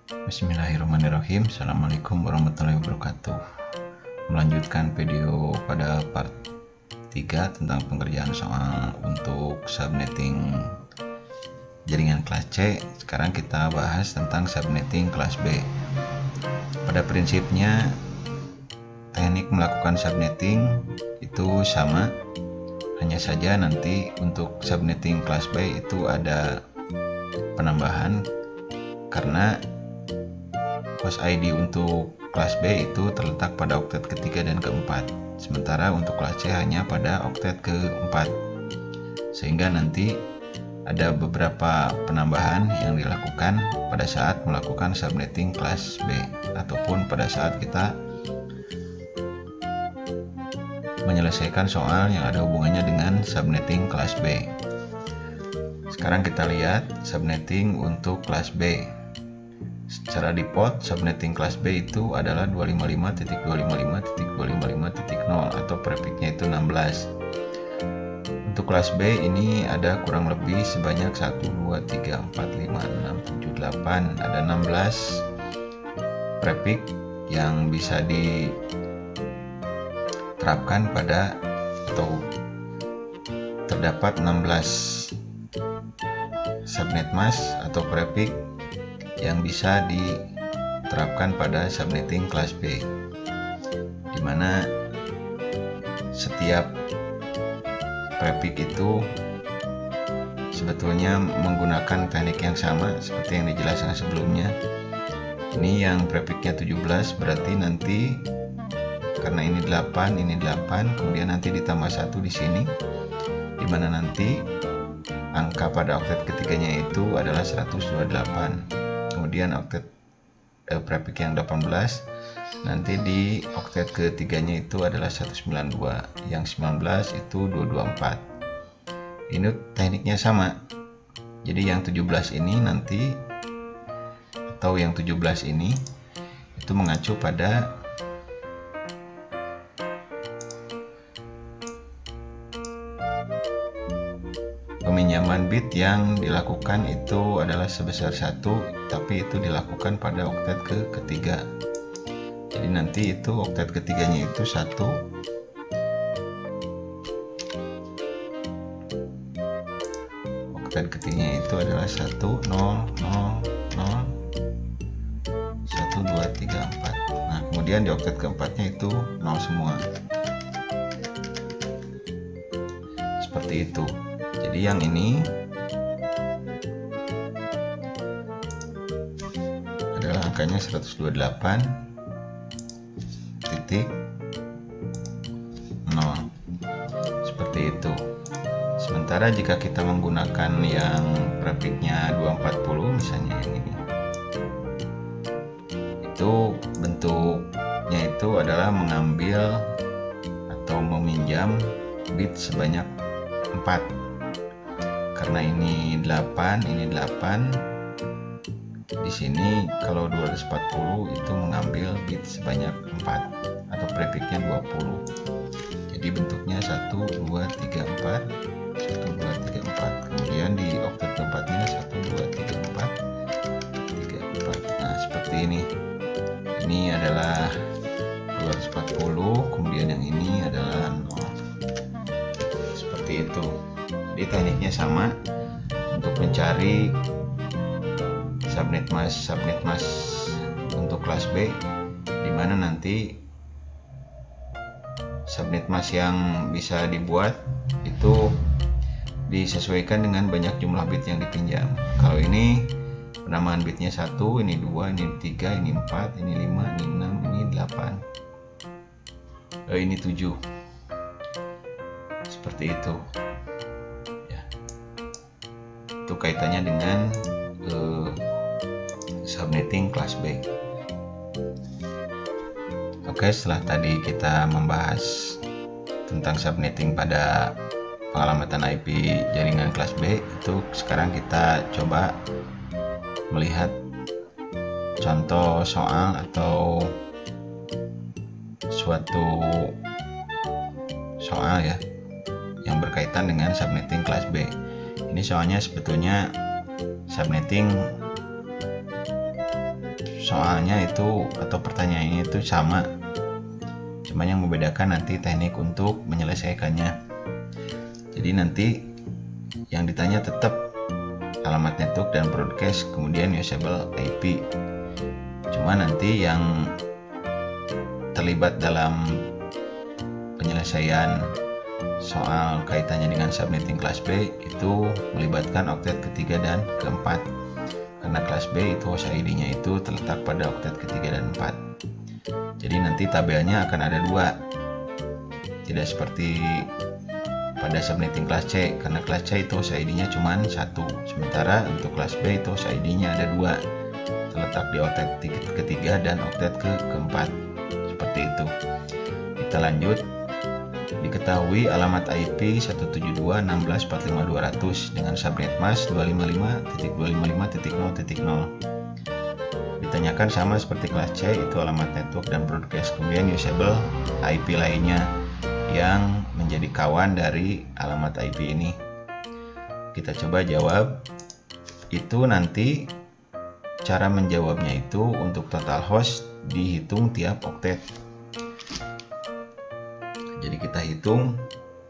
Bismillahirrahmanirrahim. Assalamualaikum warahmatullahi wabarakatuh. Melanjutkan video pada part 3 tentang pengerjaan soal untuk subnetting jaringan kelas C. Sekarang kita bahas tentang subnetting kelas B. Pada prinsipnya teknik melakukan subnetting itu sama, hanya saja nanti untuk subnetting kelas B itu ada penambahan karena host ID untuk kelas B itu terletak pada oktet ketiga dan keempat, sementara untuk kelas C hanya pada oktet keempat, sehingga nanti ada beberapa penambahan yang dilakukan pada saat melakukan subnetting kelas B ataupun pada saat kita menyelesaikan soal yang ada hubungannya dengan subnetting kelas B. Sekarang kita lihat subnetting untuk kelas B. Secara default subnetting kelas B itu adalah 255.255.255.0 atau prefixnya itu 16. Untuk kelas B ini ada kurang lebih sebanyak 1, 2, 3, 4, 5, 6, 7, 8, ada 16 prefix yang bisa diterapkan pada atau terdapat 16 subnet mask atau prefix yang bisa diterapkan pada subnetting kelas B, di mana setiap prefix itu sebetulnya menggunakan teknik yang sama seperti yang dijelaskan sebelumnya. Ini yang prefixnya 17 berarti nanti karena ini 8, ini 8, kemudian nanti ditambah 1 di sini, di mana nanti angka pada oktet ketiganya itu adalah 128. Kemudian oktet prefix yang 18 nanti di oktet ketiganya itu adalah 192, yang 19 itu 224. Ini tekniknya sama. Jadi yang 17 ini nanti atau yang 17 ini itu mengacu pada peminjaman bit yang dilakukan itu adalah sebesar 1, tapi itu dilakukan pada oktet ketiga. Jadi nanti itu oktet ketiganya itu 1, oktet ketiganya itu adalah 1, 0, 0, 0, 1, 2, 3, 4. Nah kemudian di oktet keempatnya itu 0 semua, seperti itu. Jadi yang ini adalah angkanya 128.0 seperti itu. Sementara jika kita menggunakan yang prefixnya 240 misalnya yang ini, itu bentuknya itu adalah mengambil atau meminjam bit sebanyak 4. Karena ini 8, ini 8. Di sini kalau 240 itu mengambil bit sebanyak 4 atau prefixnya 20. Jadi bentuknya 1, 2, 3, 4, 1, 2, 3, 4. Kemudian di oktet keempatnya 1, 2, 3, 4, 3, 4. Nah seperti ini. Ini adalah 240, kemudian yang ini adalah 0. Seperti itu. Jadi tekniknya sama untuk mencari subnet mask untuk kelas B, di mana nanti subnet mask yang bisa dibuat itu disesuaikan dengan banyak jumlah bit yang dipinjam. Kalau ini penamaan bitnya 1, ini 2, ini 3, ini 4, ini 5, ini 6, ini 8, ini 7. Seperti itu. Itu kaitannya dengan subnetting kelas B. Oke, setelah tadi kita membahas tentang subnetting pada pengalamatan IP jaringan kelas B, itu sekarang kita coba melihat contoh soal atau suatu soal ya yang berkaitan dengan subnetting kelas B. Ini soalnya sebetulnya subnetting soalnya itu atau pertanyaannya itu sama, cuma yang membedakan nanti teknik untuk menyelesaikannya. Jadi nanti yang ditanya tetap alamat network dan broadcast, kemudian usable IP. Cuma nanti yang terlibat dalam penyelesaian soal kaitannya dengan subnetting kelas B itu melibatkan oktet ketiga dan keempat. Karena kelas B itu host ID-nya itu terletak pada oktet ketiga dan 4. Jadi nanti tabelnya akan ada 2. Tidak seperti pada subnetting kelas C, karena kelas C itu host ID-nya cuma 1. Sementara untuk kelas B itu host ID-nya ada 2. Terletak di oktet ketiga dan oktet keempat. Seperti itu. Kita lanjut. Diketahui alamat IP 172.16.45.200 dengan subnet mask 255.255.0.0. Ditanyakan sama seperti kelas C, itu alamat network dan broadcast. Kemudian usable IP lainnya yang menjadi kawan dari alamat IP ini. Kita coba jawab. Itu nanti cara menjawabnya itu untuk total host dihitung tiap oktet. Jadi kita hitung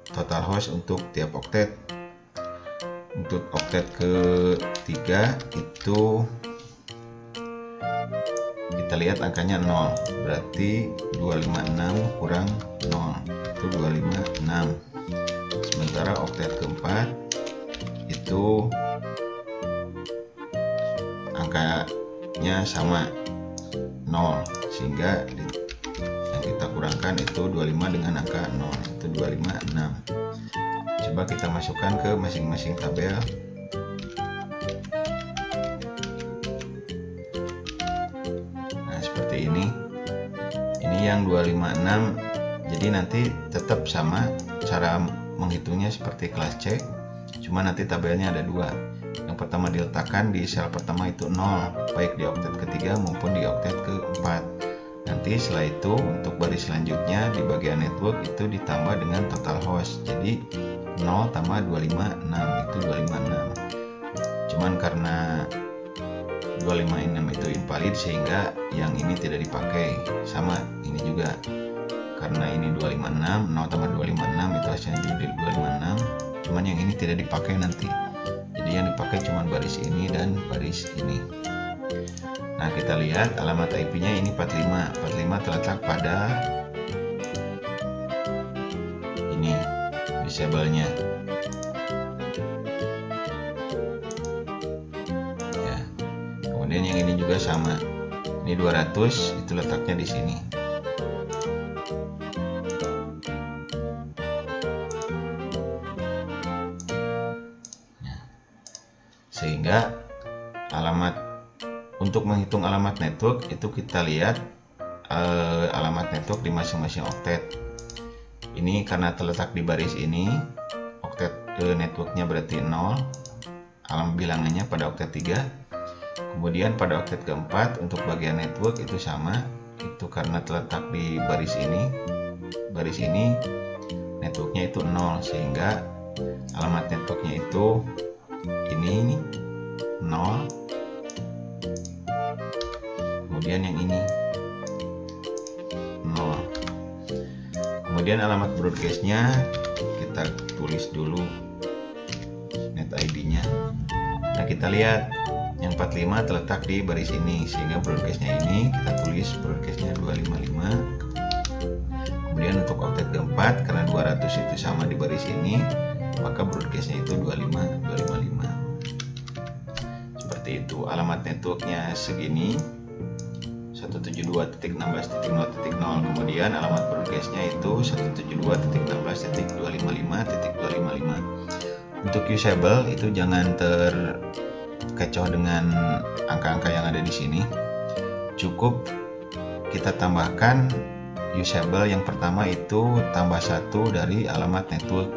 total host untuk tiap oktet. Untuk oktet ketiga itu kita lihat angkanya 0, berarti 256 kurang 0 itu 256. Sementara oktet keempat itu angkanya sama 0, sehingga yang kita kurangkan itu 25 dengan angka 0, itu 256. Coba kita masukkan ke masing-masing tabel. Nah, seperti ini. Ini yang 256. Jadi nanti tetap sama cara menghitungnya seperti kelas C, cuma nanti tabelnya ada 2. Yang pertama diletakkan di sel pertama itu 0, baik di oktet ketiga maupun di oktet keempat. Nanti setelah itu untuk baris selanjutnya di bagian network itu ditambah dengan total host. Jadi 0 tambah 256 itu 256. Cuman karena 256 itu invalid sehingga yang ini tidak dipakai. Sama ini juga. Karena ini 256, 0 tambah 256 itu hasilnya jadi 256. Cuman yang ini tidak dipakai nanti. Jadi yang dipakai cuman baris ini dan baris ini. Nah, kita lihat alamat IP-nya ini 45. 45 terletak pada ini, disable-nya. Ya. Kemudian yang ini juga sama. Ini 200, itu letaknya di sini. Nah, sehingga untuk menghitung alamat network itu kita lihat alamat network di masing-masing oktet. Ini karena terletak di baris ini, oktet networknya berarti 0, alamat bilangannya pada oktet 3. Kemudian pada oktet keempat untuk bagian network itu sama, itu karena terletak di baris ini networknya itu 0, sehingga alamat networknya itu ini 0. Kemudian yang ini 0. Kemudian alamat broadcastnya kita tulis dulu net ID-nya. Nah, kita lihat yang 45 terletak di baris ini, sehingga broadcastnya ini kita tulis broadcastnya 255. Kemudian untuk oktet keempat karena 200 itu sama di baris ini, maka broadcastnya itu 255. Seperti itu. Alamat networknya segini 172.16.0.0. Kemudian alamat broadcastnya itu 172.16.255.255. Untuk usable itu jangan terkecoh dengan angka-angka yang ada di sini. Cukup kita tambahkan usable yang pertama itu tambah 1 dari alamat network.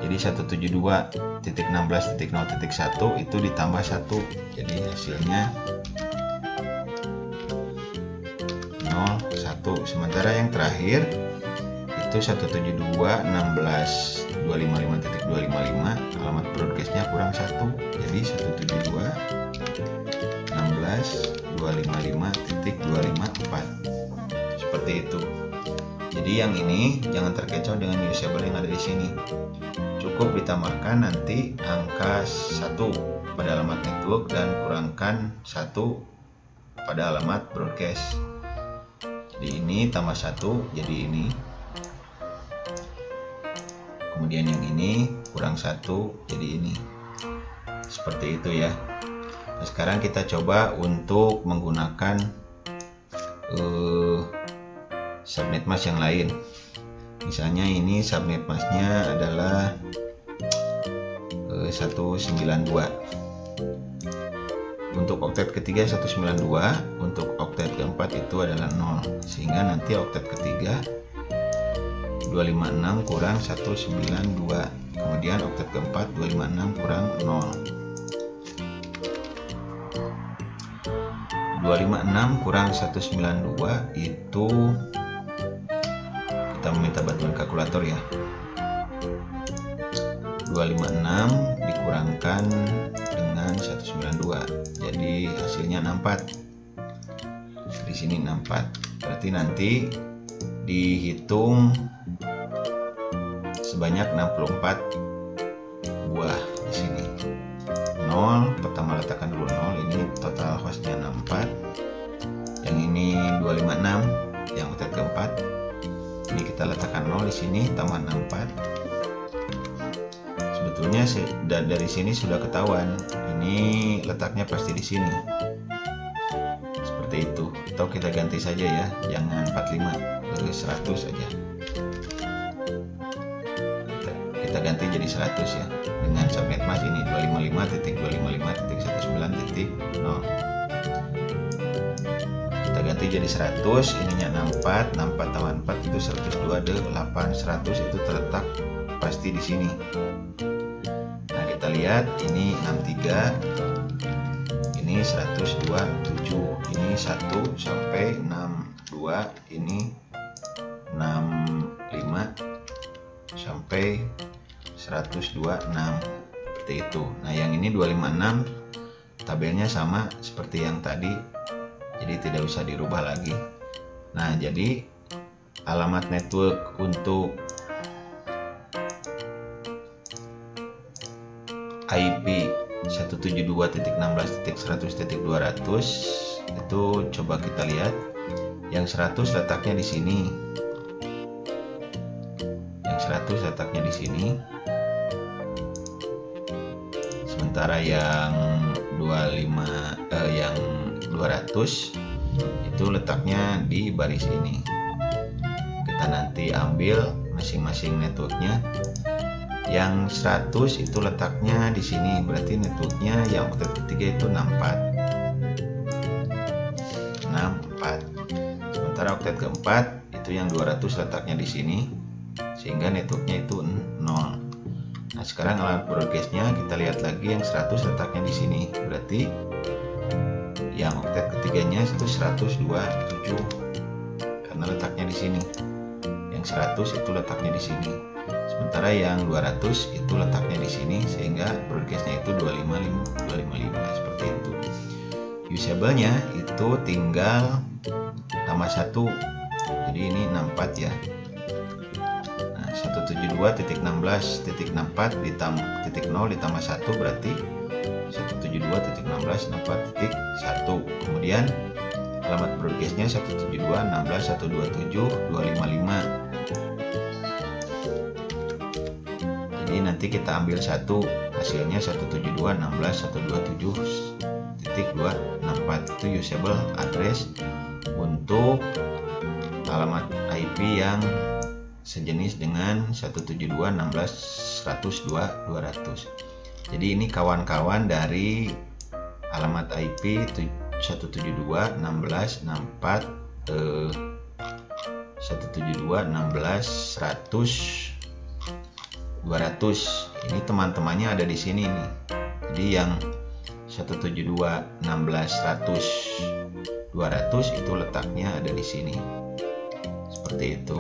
Jadi 172.16.0.1 itu ditambah 1. Jadi hasilnya 01. Sementara yang terakhir itu 172.16.255.255, alamat broadcastnya kurang 1, jadi 172.16.255.255. 255.254. Seperti itu. Jadi yang ini jangan terkecoh dengan usable yang ada di sini. Cukup ditambahkan nanti angka 1 pada alamat network dan kurangkan 1 pada alamat broadcast. Jadi ini tambah 1 jadi ini. Kemudian yang ini kurang 1 jadi ini. Seperti itu ya. Nah, sekarang kita coba untuk menggunakan subnet mask yang lain. Misalnya ini subnet masknya adalah 192. Untuk oktet ketiga 192, untuk oktet keempat itu adalah 0. Sehingga nanti oktet ketiga 256 kurang 192. Kemudian oktet keempat 256 kurang 0. 256 kurang 192 itu kita meminta bantuan kalkulator ya. 256 dikurangkan dengan 192 jadi hasilnya 64. Di sini 64. Berarti nanti dihitung sebanyak 64 buah di sini. 0, pertama letakkan dulu 0, ini total hostnya 64. Yang ini 256, yang oktet keempat. Ini kita letakkan 0 di sini, tambah 64. Sebetulnya dari sini sudah ketahuan, ini letaknya pasti di sini. Seperti itu. Atau kita ganti saja ya, jangan 45, 100 aja. Kita ganti jadi 100 ya. Dengan subnet mask ini 255.255.19.0. Kita ganti jadi 100, ininya 64, 64 tambah 4 itu 102, 8, 100 itu terletak pasti di sini. Nah, kita lihat ini 63, ini 127, ini 1 sampai 62, ini 65 sampai 126, seperti itu. Nah, yang ini 256 tabelnya sama seperti yang tadi, jadi tidak usah dirubah lagi. Nah, jadi alamat network untuk IP 172.16.100.200 itu coba kita lihat. Yang 100 letaknya di sini. Yang 100 letaknya di sini. Sementara yang 200 itu letaknya di baris ini. Kita nanti ambil masing-masing networknya. Yang 100 itu letaknya di sini, berarti networknya yang oktet ketiga itu 64. Sementara oktet keempat itu yang 200 letaknya di sini, sehingga networknya itu 0. Nah, sekarang alat broadcastnya kita lihat lagi, yang 100 letaknya di sini, berarti yang oktet ketiganya itu 127 karena letaknya di sini. Yang 100 itu letaknya di sini. Sementara yang 200 itu letaknya di sini, sehingga broadcastnya itu 255 seperti itu. Usable-nya itu tinggal tambah 1. Jadi ini 64 ya. 172.16.64 ditambah 1 berarti 172.16.64.1. Kemudian alamat broadcastnya 172.16.127.255. Jadi nanti kita ambil 1, hasilnya 172.16.127.264. Itu usable address untuk alamat IP yang sejenis dengan 172.16.100.200. Jadi ini kawan-kawan dari alamat IP 172.16.100.200. Ini teman-temannya ada di sini nih. Jadi yang 172.16.100.200 itu letaknya ada di sini. Seperti itu.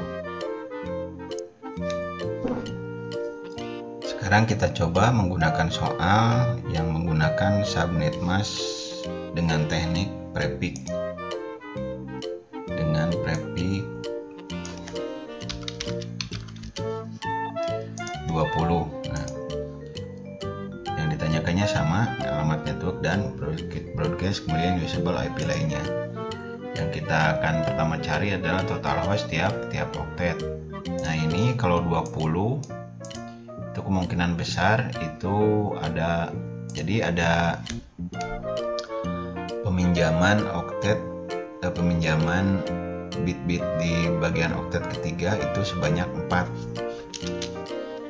Sekarang kita coba menggunakan soal yang menggunakan subnet mask dengan teknik prefix dengan prefix 20. Nah, yang ditanyakannya sama, alamat network dan broadcast, kemudian usable IP lainnya. Yang kita akan pertama cari adalah total host tiap oktet. Nah, ini kalau 20 itu kemungkinan besar itu ada, jadi ada peminjaman oktet, peminjaman bit-bit di bagian oktet ketiga itu sebanyak 4.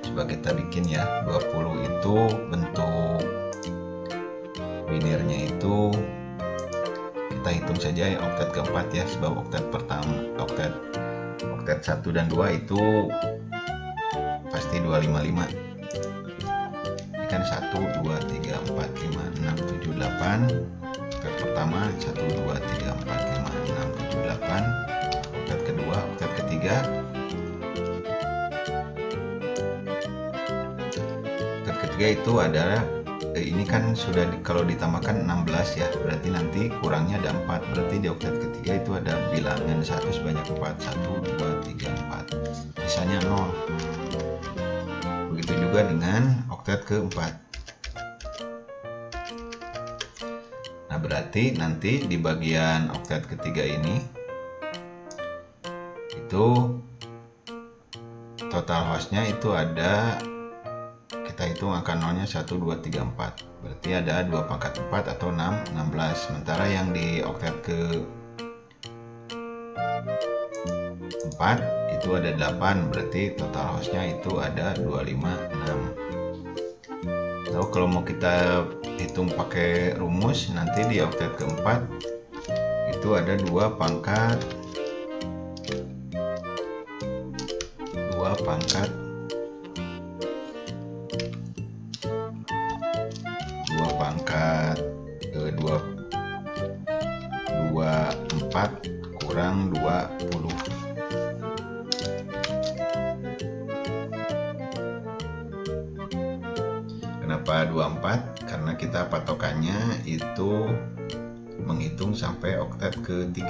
Coba kita bikin ya. 20 itu bentuk binirnya itu kita hitung saja ya, oktet keempat ya, sebab oktet pertama, oktet 1 dan 2 itu pasti 255. Ini kan 1 2 3 4 5 6 7 8. Oktet pertama 1 2 3 4 5 6 7 8. Oktet kedua, oktet ketiga. Oktet ketiga itu adalah ini kan sudah kalau ditambahkan 16 ya, berarti nanti kurangnya ada 4, berarti di oktet ketiga itu ada bilangan 1 sebanyak 4, 1 2 3 4, sisanya 0. Begitu juga dengan oktet keempat. Nah, berarti nanti di bagian oktet ketiga ini itu total hostnya itu ada, kita hitung angka nolnya 1 2 3 4, berarti ada 2 pangkat 4 atau 16. Sementara yang di oktet ke 4 itu ada 8, berarti total hostnya itu ada 256. Lalu kalau mau kita hitung pakai rumus, nanti di oktet keempat itu ada 2 pangkat 24 kurang 20. Kenapa 24? Karena kita patokannya itu menghitung sampai oktet ke-3.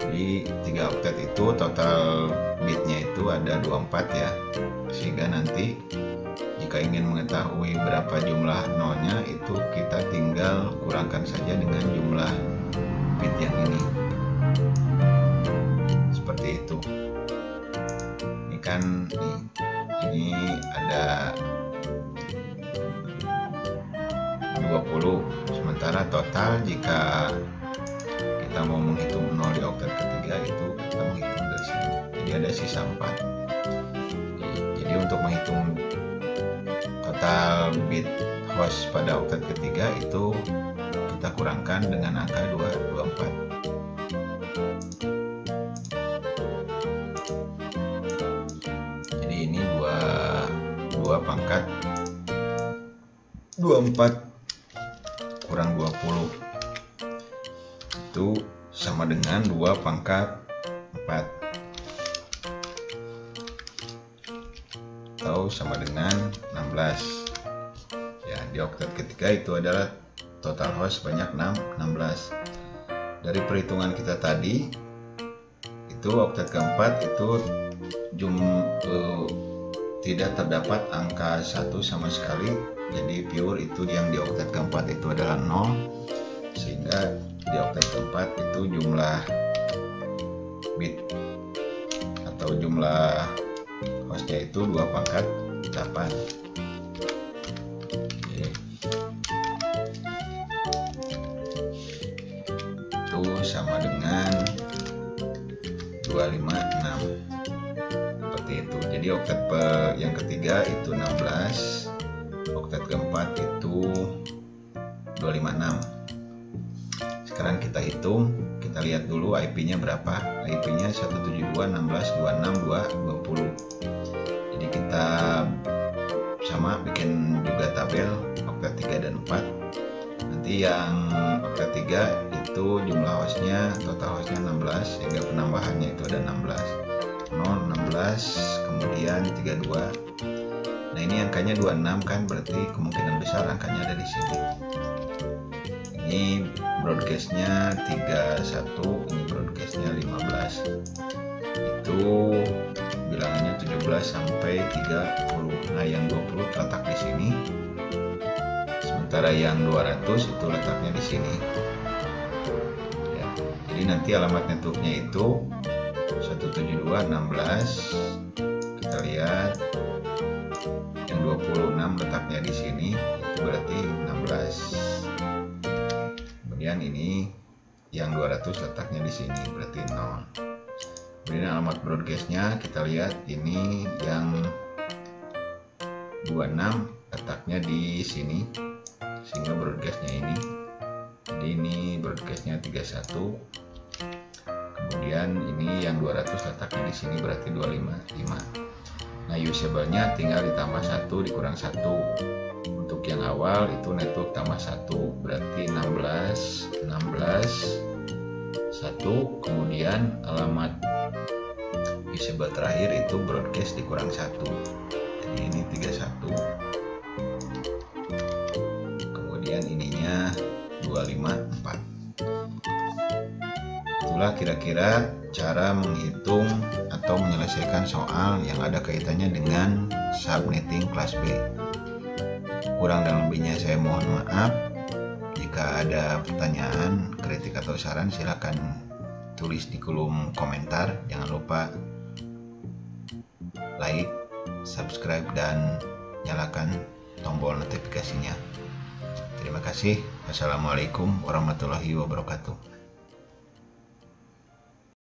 Jadi 3 oktet itu total bitnya itu ada 24 ya. Sehingga nanti jika ingin mengetahui berapa jumlah nolnya, itu kita tinggal kurangkan saja dengan jumlah bit yang ini. Seperti itu. Ini kan ini ada 20. Sementara total jika kita mau menghitung 0 di oktet ketiga itu kita menghitung dari sini. Jadi ada sisa 4. Jadi untuk menghitung total bit host pada oktet ketiga itu kita kurangkan dengan angka 224. Jadi ini 2 pangkat 24 kurang 20 itu sama dengan 2 pangkat 4 atau sama dengan 16 ya. Di oktet ketiga itu adalah total host sebanyak 16. Dari perhitungan kita tadi itu oktet keempat itu tidak terdapat angka 1 sama sekali, jadi pure itu yang di oktet keempat itu adalah 0, sehingga di oktet keempat itu jumlah bit atau jumlah hostnya itu 2 pangkat 8. Itu sama dengan 256. Seperti itu. Jadi oktet yang ketiga itu 16, oktet keempat itu 256. Sekarang kita hitung, kita lihat dulu IP-nya berapa. IP-nya 172.16.26.220. Jadi kita sama bikin juga tabel oktet 3 dan 4. Nanti yang oktet 3 itu jumlah hostnya, total hostnya 16, sehingga penambahannya itu ada 16. 0, 16, kemudian 32. Nah, ini angkanya 26 kan, berarti kemungkinan besar angkanya ada di sini. Ini broadcastnya 31, ini broadcastnya 15. Itu bilangannya 17 sampai 30. Nah, yang 20 terletak di sini. Sementara yang 200 itu letaknya di sini. Ya, jadi nanti alamat networknya itu 172.16. Kita lihat yang 26 letaknya di sini, itu berarti 16. Kemudian ini yang 200 letaknya di sini, berarti 0. Kemudian alamat broadcastnya kita lihat, ini yang 26 letaknya di sini, sehingga broadcastnya ini. Jadi ini broadcastnya 31. Kemudian ini yang 200 letaknya di sini, berarti 255. Nah, usable-nya tinggal ditambah 1 dikurang 1. Untuk yang awal itu network tambah 1, berarti 16, 1. Kemudian alamat usable terakhir itu broadcast dikurang 1. Jadi ini 31. Kemudian ininya 254. Itulah kira-kira cara menghitung atau menyelesaikan soal yang ada kaitannya dengan subnetting kelas B. Kurang dan lebihnya saya mohon maaf. Jika ada pertanyaan, kritik atau saran, silakan tulis di kolom komentar. Jangan lupa like, subscribe, dan nyalakan tombol notifikasinya. Terima kasih. Wassalamualaikum warahmatullahi wabarakatuh.